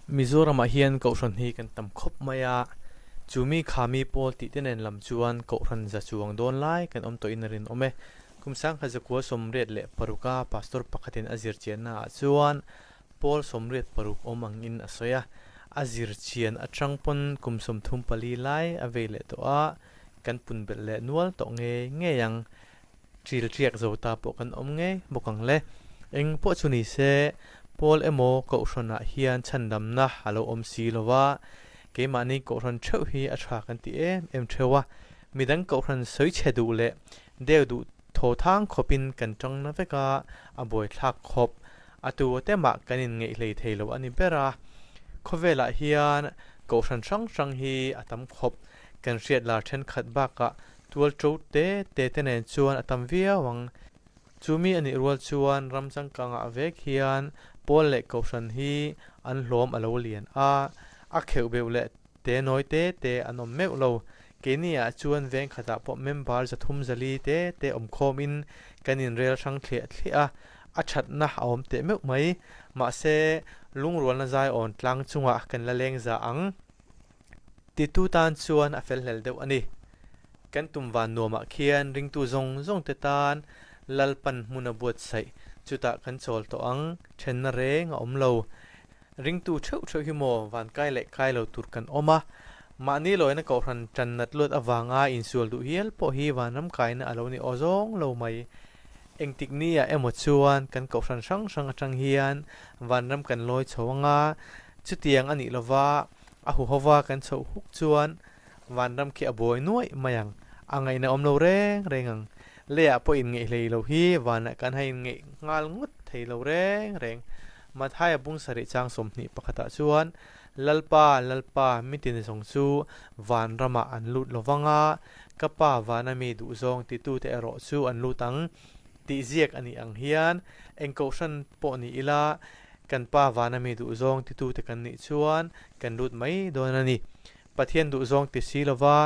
Mizoram hian ko ron hi kan tam khop maya chumi khami pol ti tenen lam chuan ko ran za chuang don lai kan om to inarin ome kumsang khaza ko somret le paruka pastor pakhatin azir chiana chuan pol somret paruk omang in asoya azir chian atangpon kumsom thum pali lai avele to a kan pun bel le nual to nge yang tril triak zota po kan om nge bokang le eng po chuni se Paul emo ko rona hian Chhandamna halo om si lowa ke mani ko ron theu hi a tha kan ti em thewa midang ko ron soi chedu le deu du tho thang khopin kan tang na veka a boi thak khop atu te ma kanin ngei hlei theilo ani bera khovela hian ko ron sang hi atam khop kan riat la then khat ba ka tual tro te nen chuan atam via wang chumi ani rual chuan ramchang kanga avek hian Paul le ko ran hi an hlom alo lian a kheu beu le te noi te anom meu lo ke nia chuan veng khata po member zathum zali te om khom in kanin rel sang thlia a that na om te meu mai ma se lungrol na zai on tlang chunga kan la leng za ang ti tu tan chuan a fel hel deuh ani kan tum van noma khian ring tu zong te tan lalpan muna buat sai chuta kan chol to ang then na reng om lo ring tu theu hi mo van kai lo tur kan oma mani loina ko ran channat lut awanga insul du hial po hi wanam kai na alo ni ozong lo mai engtik nia emo chuan kan ko ran sang atang hian wanram kan loi chawanga chutiang ani lova a hu hova kan chho huk chuan wanram ki aboi nuai mayang angai na om lo rengang lea po in ngei hlei lo hi wana kan hai ngei ngal ngut thei lo reng mathai bung sari chang somni pakhata chuan lalpa mitin song chu van rama an lut lovanga kapa wana mi du zong ti tu te ero chu an lutang ti ziek ani ang hian engko san po ni ila kan pa wana mi du zong ti tu te kan ni chuan kan lut mai don ani pathian du zong ti silova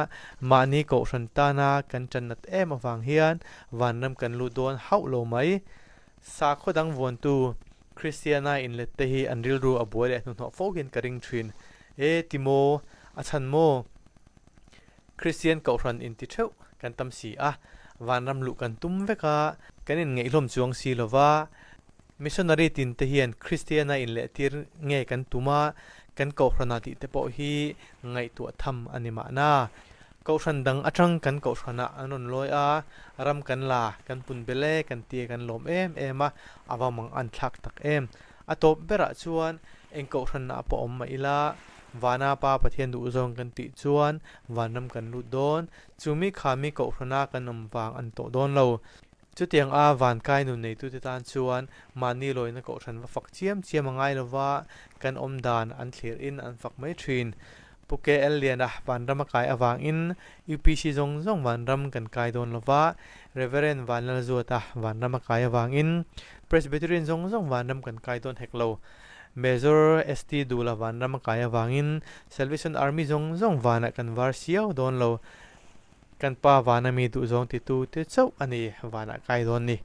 mani ko ran tana kan channat em awang hian vanram kan lu don hau lo mai sa khodang von tu Christiana in lette hi anril ru abole no fogin karing thin timo achan mo Christian ko ran in ti theu kan tam si a vanram lu kan tum veka kanin ngei hlom chuang silova missionary tin te hian Christiana in le tir nge kan tuma kan ko hrana ti te po hi ngai tu tham anima na ko ran dang atang kan ko hrana anon loi a ram kan la kan pun bele kan ti kan lom em a awamang an thak tak em atop bera chuan eng ko ran na po om mai la wana pa pathian du zong kan ti chuan wanam kan lu don chumi khami ko hrana kan om wang an to don lo chutiang a van kai nu nei tu te tan chuan mani loina ko ran wa fak chiam angai lova kan om dan an thlir in an fak mai thin puke eliana van ram kai awang in upc zong van ram kan kai don lova reverend vanal zuata van ram kai awang in presbyterian zong van ram kan kai don heklo Major ST dula van ram kai awang in Salvation Army zong van kan var siaw don lo kan pa vana mi du zong ti tu te chau ani vana kai don ni